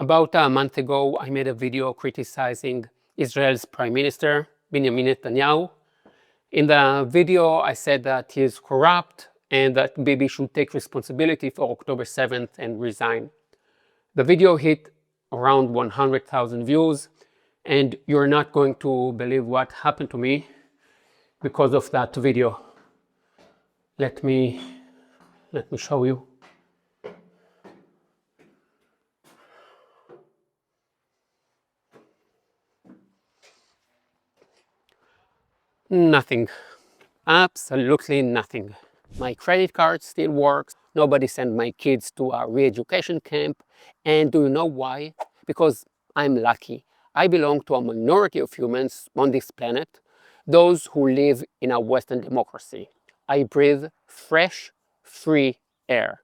About a month ago, I made a video criticizing Israel's Prime Minister, Benjamin Netanyahu. In the video, I said that he is corrupt and that Bibi should take responsibility for October 7th and resign. The video hit around 100,000 views, and you're not going to believe what happened to me because of that video. Let me show you. Nothing. Absolutely nothing. My credit card still works. Nobody sent my kids to a re-education camp. And do you know why? Because I'm lucky. I belong to a minority of humans on this planet, those who live in a Western democracy. I breathe fresh, free air.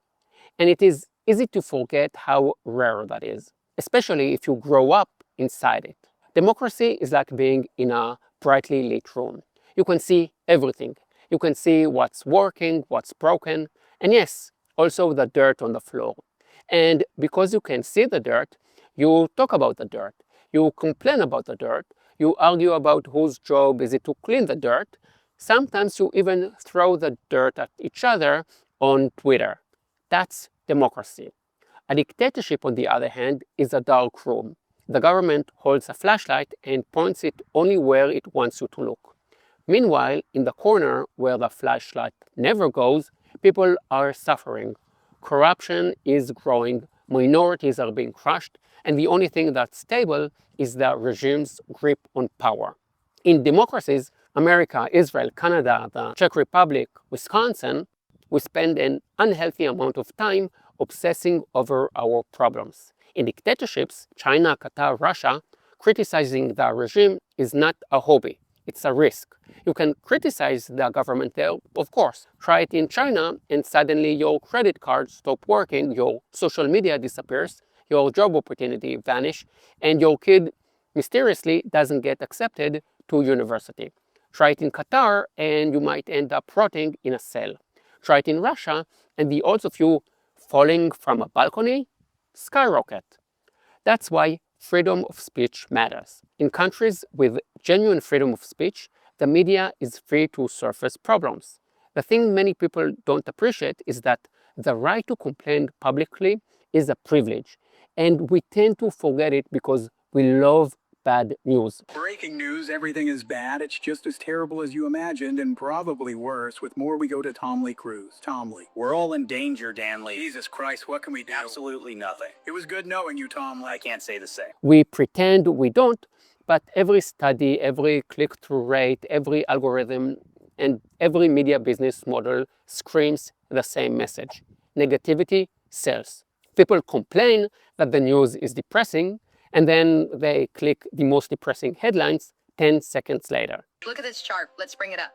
And it is easy to forget how rare that is, especially if you grow up inside it. Democracy is like being in a brightly lit room. You can see everything. You can see what's working, what's broken, and yes, also the dirt on the floor. And because you can see the dirt, you talk about the dirt. You complain about the dirt. You argue about whose job is it to clean the dirt. Sometimes you even throw the dirt at each other on Twitter. That's democracy. A dictatorship, on the other hand, is a dark room. The government holds a flashlight and points it only where it wants you to look. Meanwhile, in the corner where the flashlight never goes, people are suffering. Corruption is growing, minorities are being crushed, and the only thing that's stable is the regime's grip on power. In democracies, America, Israel, Canada, the Czech Republic, Wisconsin, we spend an unhealthy amount of time obsessing over our problems. In dictatorships, China, Qatar, Russia, criticizing the regime is not a hobby. It's a risk. You can criticize the government there, of course. Try it in China and suddenly your credit card stops working, your social media disappears, your job opportunity vanishes, and your kid mysteriously doesn't get accepted to university. Try it in Qatar and you might end up rotting in a cell. Try it in Russia and the odds of you falling from a balcony skyrocket. That's why freedom of speech matters. In countries with genuine freedom of speech, the media is free to surface problems. The thing many people don't appreciate is that the right to complain publicly is a privilege, and we tend to forget it because we love bad news. Breaking news, everything is bad. It's just as terrible as you imagined and probably worse. With more, we go to Tom Lee Cruz. Tom Lee. We're all in danger, Dan Lee. Jesus Christ, what can we do? Absolutely nothing. It was good knowing you, Tom Lee. I can't say the same. We pretend we don't, but every study, every click-through rate, every algorithm, and every media business model screams the same message. Negativity sells. People complain that the news is depressing, and then they click the most depressing headlines 10 seconds later. Look at this chart. Let's bring it up.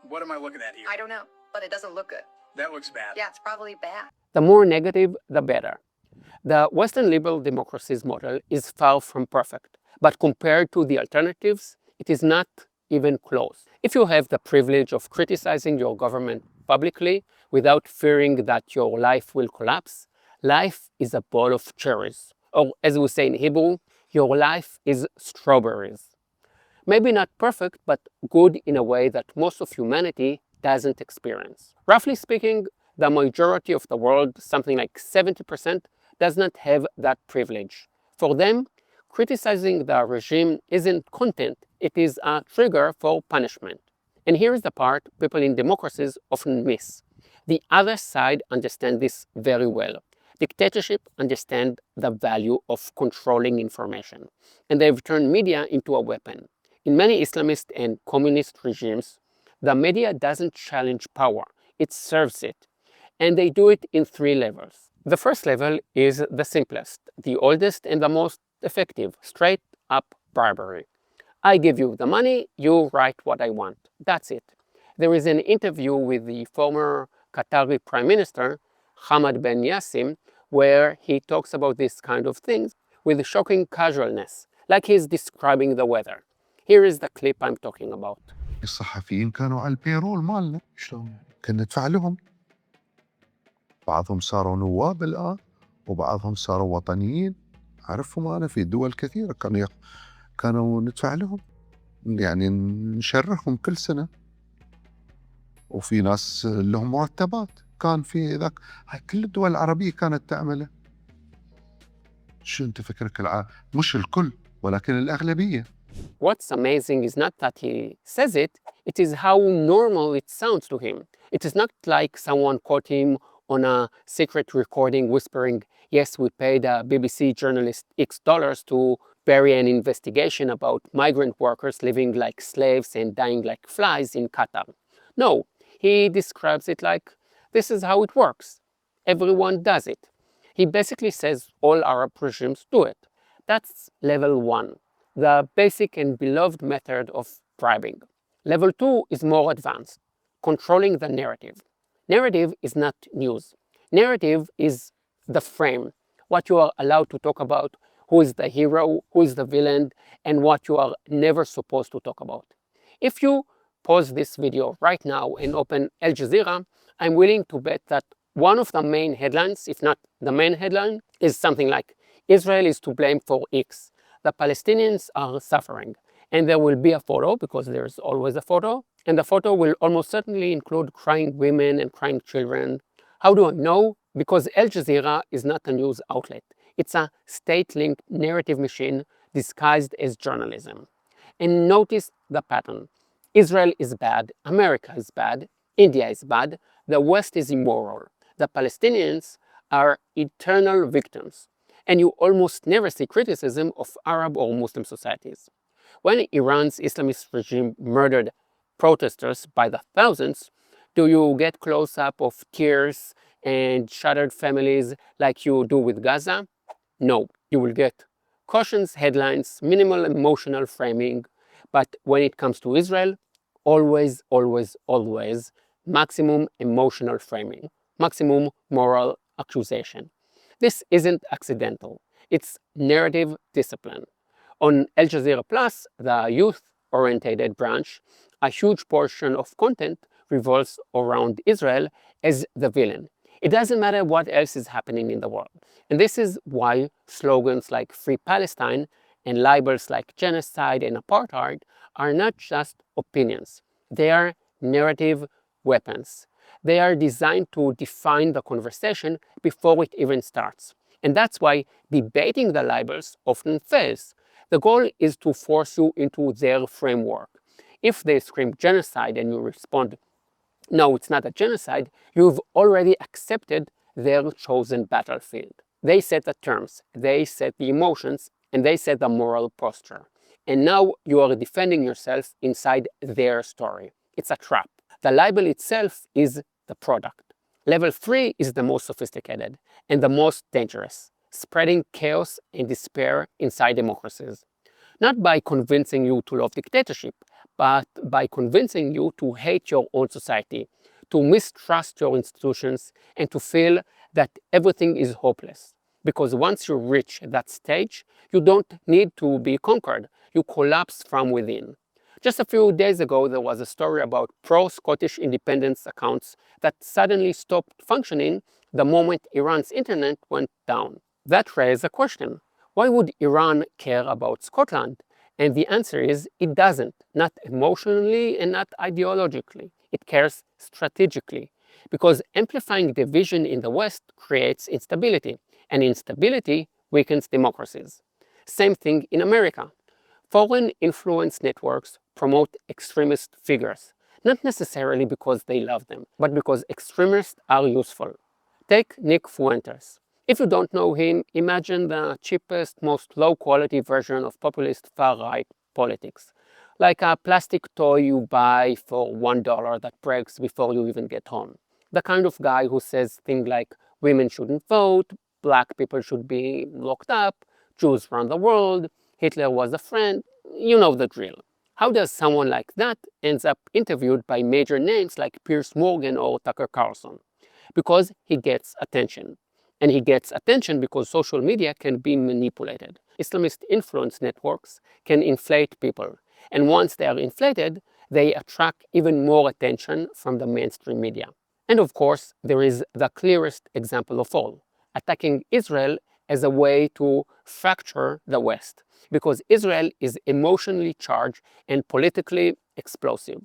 What am I looking at here? I don't know, but it doesn't look good. That looks bad. Yeah, it's probably bad. The more negative, the better. The Western liberal democracy's model is far from perfect, but compared to the alternatives, it is not even close. If you have the privilege of criticizing your government publicly without fearing that your life will collapse, life is a bowl of cherries. Or as we say in Hebrew, your life is strawberries. Maybe not perfect, but good in a way that most of humanity doesn't experience. Roughly speaking, the majority of the world, something like 70%, does not have that privilege. For them, criticizing the regime isn't content, it is a trigger for punishment. And here's the part people in democracies often miss. The other side understands this very well. Dictatorship understand the value of controlling information, and they've turned media into a weapon. In many Islamist and communist regimes, the media doesn't challenge power, it serves it. And they do it in 3 levels. The first level is the simplest, the oldest and the most effective, straight up bribery. I give you the money, you write what I want. That's it. There is an interview with the former Qatari Prime Minister, Hamad Ben Yassim, where he talks about these kind of things with shocking casualness, like he's describing the weather. Here is the clip I'm talking about. الصحفيين كانوا على البيرول مالنا، شلون؟ كنا ندفع لهم. بعضهم صاروا نواب الآن، وبعضهم صاروا وطنيين. أعرفهم أنا في دول كثيرة كانوا ندفع لهم، يعني نشرحهم كل سنة، وفي ناس لهم مرتبات، كان في ذاك هاي كل الدول العربية كانت تعمله. شو أنت فكرك مش الكل ولكن الأغلبية. What's amazing is not that he says it, it is how normal it sounds to him. It is not like someone caught him on a secret recording whispering, yes, we paid a BBC journalist X dollars to bury an investigation about migrant workers living like slaves and dying like flies in Qatar. No, he describes it like, this is how it works. Everyone does it. He basically says all Arab regimes do it. That's level 1. The basic and beloved method of bribing. Level 2 is more advanced, controlling the narrative. Narrative is not news. Narrative is the frame, what you are allowed to talk about, who is the hero, who is the villain, and what you are never supposed to talk about. If you pause this video right now and open Al Jazeera, I'm willing to bet that one of the main headlines, if not the main headline, is something like, Israel is to blame for X. The Palestinians are suffering. And there will be a photo, because there's always a photo, and the photo will almost certainly include crying women and crying children. How do I know? Because Al Jazeera is not a news outlet. It's a state-linked narrative machine disguised as journalism. And notice the pattern. Israel is bad, America is bad, India is bad, the West is immoral. The Palestinians are eternal victims. And you almost never see criticism of Arab or Muslim societies. When Iran's Islamist regime murdered protesters by the thousands, do you get close-up of tears and shattered families like you do with Gaza? No, you will get cautions, headlines, minimal emotional framing, but when it comes to Israel, always, always, always maximum emotional framing, maximum moral accusation. This isn't accidental, it's narrative discipline. On Al Jazeera Plus, the youth-oriented branch, a huge portion of content revolves around Israel as the villain. It doesn't matter what else is happening in the world. And this is why slogans like Free Palestine and libels like genocide and apartheid are not just opinions. They are narrative weapons. They are designed to define the conversation before it even starts. And that's why debating the libels often fails. The goal is to force you into their framework. If they scream genocide and you respond, no, it's not a genocide, you've already accepted their chosen battlefield. They set the terms, they set the emotions, and they set the moral posture. And now you are defending yourself inside their story. It's a trap. The libel itself is the product. Level 3 is the most sophisticated and the most dangerous, spreading chaos and despair inside democracies. Not by convincing you to love dictatorship, but by convincing you to hate your own society, to mistrust your institutions, and to feel that everything is hopeless. Because once you reach that stage, you don't need to be conquered, you collapse from within. Just a few days ago, there was a story about pro-Scottish independence accounts that suddenly stopped functioning the moment Iran's internet went down. That raised a question. Why would Iran care about Scotland? And the answer is it doesn't, not emotionally and not ideologically. It cares strategically, because amplifying division in the West creates instability, and instability weakens democracies. Same thing in America. Foreign influence networks promote extremist figures, not necessarily because they love them, but because extremists are useful. Take Nick Fuentes. If you don't know him, imagine the cheapest, most low-quality version of populist far-right politics. Like a plastic toy you buy for $1 that breaks before you even get home. The kind of guy who says things like women shouldn't vote, black people should be locked up, Jews run the world, Hitler was a friend, you know the drill. How does someone like that ends up interviewed by major names like Piers Morgan or Tucker Carlson? Because he gets attention. And he gets attention because social media can be manipulated. Islamist influence networks can inflate people. And once they are inflated, they attract even more attention from the mainstream media. And of course, there is the clearest example of all. Attacking Israel as a way to fracture the West, because Israel is emotionally charged and politically explosive.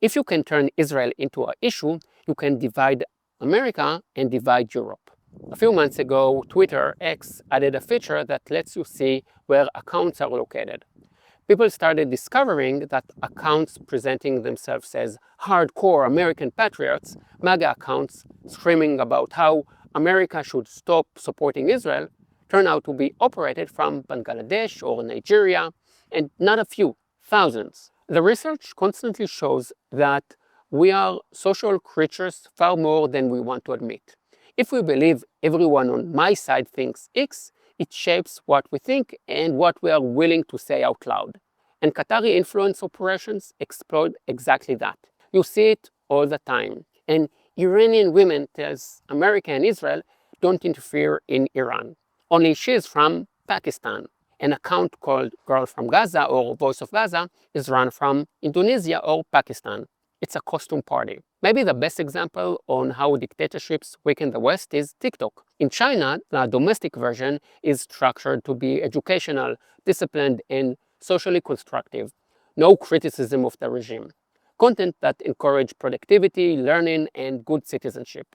If you can turn Israel into an issue, you can divide America and divide Europe. A few months ago, Twitter X added a feature that lets you see where accounts are located. People started discovering that accounts presenting themselves as hardcore American patriots, MAGA accounts screaming about how America should stop supporting Israel, turn out to be operated from Bangladesh or Nigeria, and not a few, thousands. The research constantly shows that we are social creatures far more than we want to admit. If we believe everyone on my side thinks X, it shapes what we think and what we are willing to say out loud. And Qatari influence operations exploit exactly that. You see it all the time. And Iranian women tells America and Israel don't interfere in Iran. Only she's from Pakistan. An account called Girl from Gaza or Voice of Gaza is run from Indonesia or Pakistan. It's a costume party. Maybe the best example on how dictatorships weaken the West is TikTok. In China, the domestic version is structured to be educational, disciplined, and socially constructive. No criticism of the regime. Content that encourage productivity, learning, and good citizenship.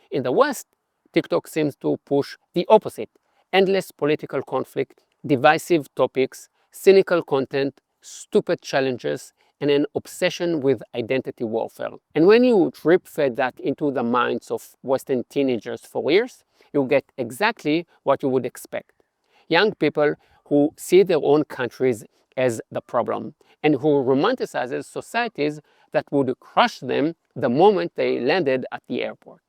In the West, TikTok seems to push the opposite. Endless political conflict, divisive topics, cynical content, stupid challenges, and an obsession with identity warfare. And when you drip-fed that into the minds of Western teenagers for years, you get exactly what you would expect. Young people who see their own countries as the problem and who romanticizes societies that would crush them the moment they landed at the airport.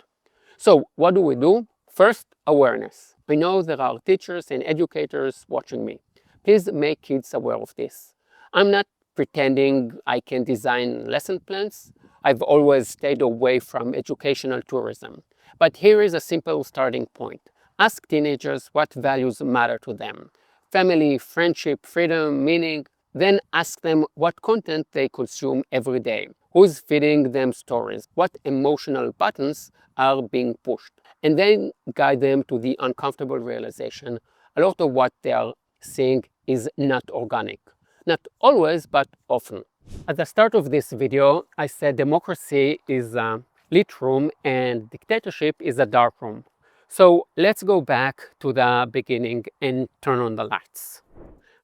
So what do? First, awareness. I know there are teachers and educators watching me. Please make kids aware of this. I'm not pretending I can design lesson plans. I've always stayed away from educational tourism. But here is a simple starting point. Ask teenagers what values matter to them. Family, friendship, freedom, meaning. Then ask them what content they consume every day. Who's feeding them stories? What emotional buttons are being pushed? And then guide them to the uncomfortable realization a lot of what they are seeing is not organic. Not always, but often. At the start of this video, I said democracy is a lit room and dictatorship is a dark room. So let's go back to the beginning and turn on the lights.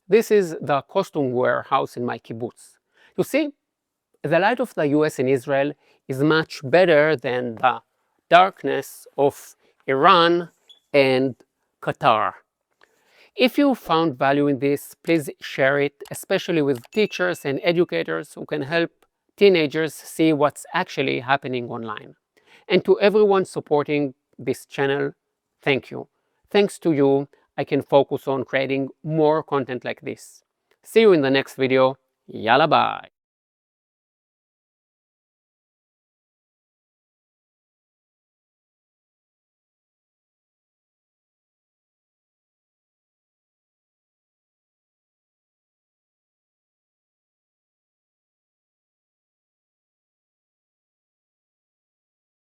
This is the costume warehouse in my kibbutz. You see, the light of the US and Israel is much better than the darkness of Iran and Qatar. If you found value in this, please share it, especially with teachers and educators who can help teenagers see what's actually happening online. And to everyone supporting this channel, thank you. Thanks to you, I can focus on creating more content like this. See you in the next video. Yalla bye.